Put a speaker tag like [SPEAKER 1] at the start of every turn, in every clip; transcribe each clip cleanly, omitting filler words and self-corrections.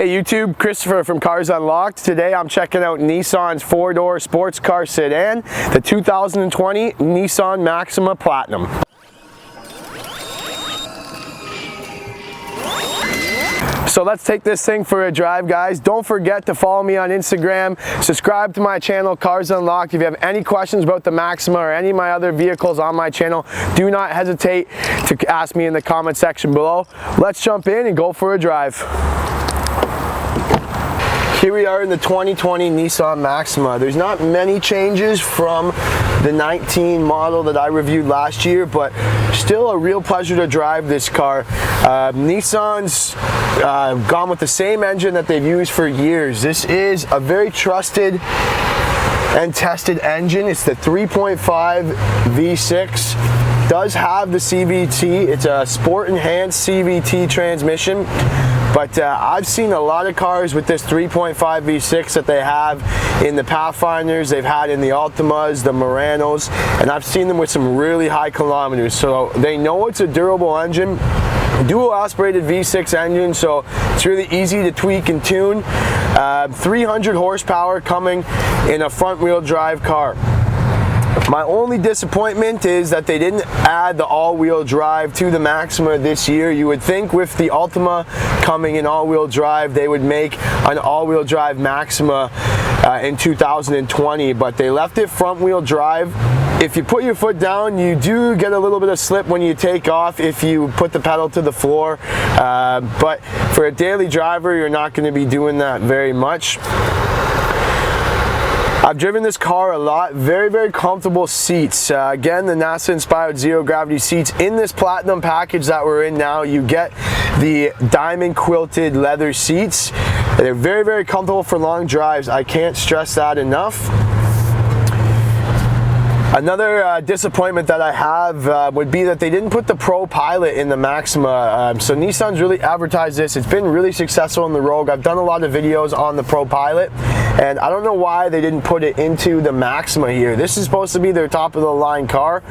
[SPEAKER 1] Hey YouTube, Christopher from Cars Unlocked. Today I'm checking out Nissan's four-door sports car sedan, the 2020 Nissan Maxima Platinum. So let's take this thing for a drive, guys. Don't forget to follow me on Instagram, subscribe to my channel, Cars Unlocked. If you have any questions about the Maxima or any of my other vehicles on my channel, do not hesitate to ask me in the comment section below. Let's jump in and go for a drive. Here we are in the 2020 Nissan Maxima. There's not many changes from the 19 model that I reviewed last year, but still a real pleasure to drive this car. Nissan's gone with the same engine that they've used for years. This is a very trusted and tested engine. It's the 3.5 V6. Does have the CVT. It's a sport enhanced CVT transmission. But I've seen a lot of cars with this 3.5 V6 that they have in the Pathfinders, they've had in the Altimas, the Muranos, and I've seen them with some really high kilometers. So they know it's a durable engine, dual aspirated V6 engine, so it's really easy to tweak and tune. 300 horsepower coming in a front wheel drive car. My only disappointment is that they didn't add the all-wheel drive to the Maxima this year. You would think with the Altima coming in all-wheel drive, they would make an all-wheel drive Maxima in 2020, but they left it front-wheel drive. If you put your foot down, you do get a little bit of slip when you take off if you put the pedal to the floor, but for a daily driver, you're not going to be doing that very much. I've driven this car a lot. Very, very comfortable seats. Again, the NASA-inspired zero-gravity seats. In this Platinum package that we're in now, you get the diamond-quilted leather seats. They're very, very comfortable for long drives. I can't stress that enough. Another disappointment that I have would be that they didn't put the Pro Pilot in the Maxima. So Nissan's really advertised this. It's been really successful in the Rogue. I've done a lot of videos on the Pro Pilot, and I don't know why they didn't put it into the Maxima here. This is supposed to be their top of the line car.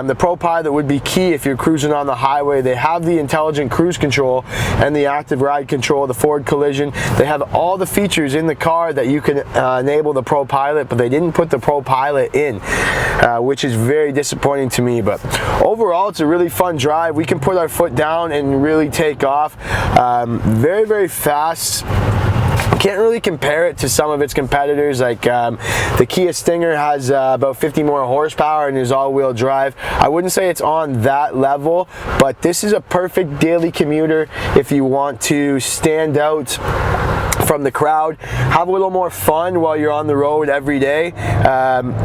[SPEAKER 1] The Pro Pilot would be key if you're cruising on the highway. They have the intelligent cruise control and the active ride control, the forward collision. They have all the features in the car that you can enable the Pro Pilot, but they didn't put the Pro Pilot in. Which is very disappointing to me, but overall it's a really fun drive. We can put our foot down and really take off. Very, very fast. Can't really compare it to some of its competitors, like the Kia Stinger has about 50 more horsepower and is all-wheel drive. I wouldn't say it's on that level, but this is a perfect daily commuter if you want to stand out from the crowd, have a little more fun while you're on the road every day.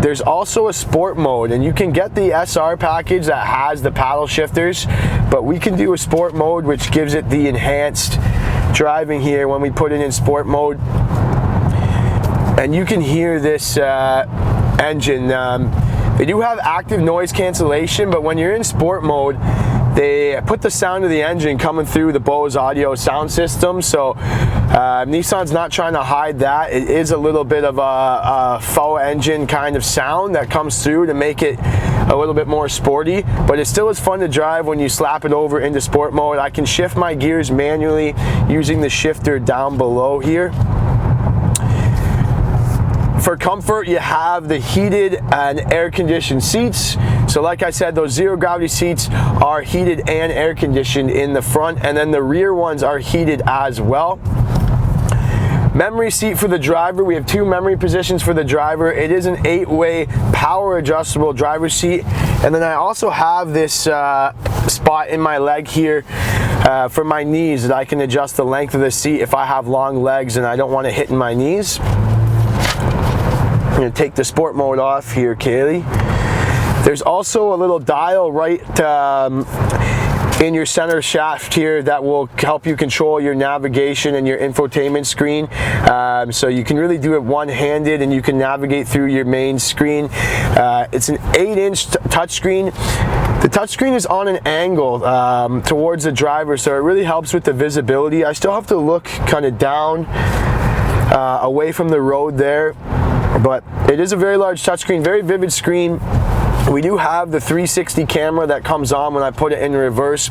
[SPEAKER 1] There's also a sport mode, and you can get the SR package that has the paddle shifters, but we can do a sport mode which gives it the enhanced driving here when we put it in sport mode. And you can hear this engine. They do have active noise cancellation, but when you're in sport mode, they put the sound of the engine coming through the Bose audio sound system, so Nissan's not trying to hide that. It is a little bit of a faux engine kind of sound that comes through to make it a little bit more sporty, but it still is fun to drive when you slap it over into sport mode. I can shift my gears manually using the shifter down below here. For comfort, you have the heated and air-conditioned seats. So like I said, those zero-gravity seats are heated and air-conditioned in the front, and then the rear ones are heated as well. Memory seat for the driver. We have two memory positions for the driver. It is an 8-way power adjustable driver's seat. And then I also have this spot in my leg here for my knees that I can adjust the length of the seat if I have long legs and I don't want to hit in my knees. I'm going to take the sport mode off here, Kaylee. There's also a little dial right in your center shaft here that will help you control your navigation and your infotainment screen. So you can really do it one-handed and you can navigate through your main screen. It's an 8-inch touchscreen. The touchscreen is on an angle towards the driver, so it really helps with the visibility. I still have to look kind of down away from the road there. But it is a very large touchscreen, very vivid screen. We do have the 360 camera that comes on when I put it in reverse.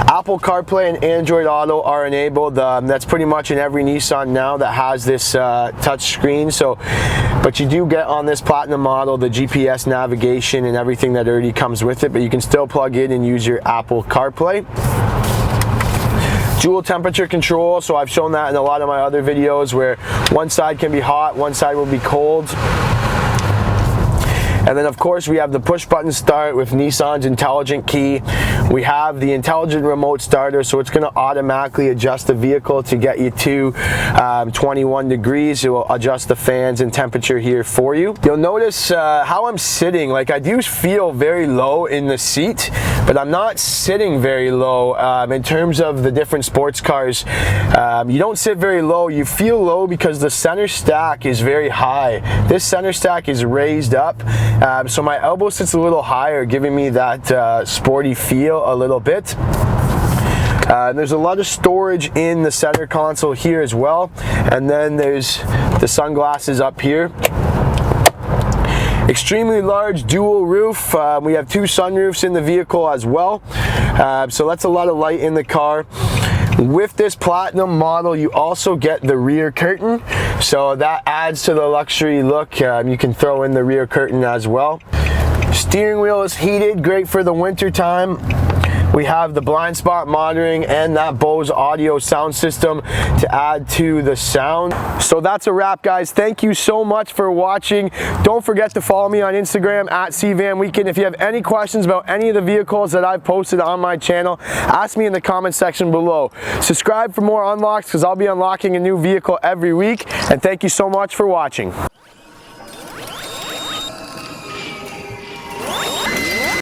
[SPEAKER 1] Apple CarPlay and Android Auto are enabled. That's pretty much in every Nissan now that has this touch screen. So, but you do get on this Platinum model the GPS navigation and everything that already comes with it, but you can still plug in and use your Apple CarPlay. Dual temperature control, so I've shown that in a lot of my other videos where one side can be hot, one side will be cold. And then of course we have the push button start with Nissan's intelligent key. We have the intelligent remote starter, so it's going to automatically adjust the vehicle to get you to 21 degrees. It will adjust the fans and temperature here for you. You'll notice how I'm sitting. Like, I do feel very low in the seat, but I'm not sitting very low in terms of the different sports cars. You don't sit very low. You feel low because the center stack is very high. This center stack is raised up. So my elbow sits a little higher, giving me that sporty feel a little bit. There's a lot of storage in the center console here as well. And then there's the sunglasses up here. Extremely large dual roof. We have 2 sunroofs in the vehicle as well. So that's a lot of light in the car. With this Platinum model, you also get the rear curtain, so that adds to the luxury look. You can throw in the rear curtain as well. Steering wheel is heated, great for the winter time. We have the blind spot monitoring and that Bose audio sound system to add to the sound. So that's a wrap, guys. Thank you so much for watching. Don't forget to follow me on Instagram at CVanWeekend. If you have any questions about any of the vehicles that I've posted on my channel, ask me in the comment section below. Subscribe for more unlocks because I'll be unlocking a new vehicle every week. And thank you so much for watching.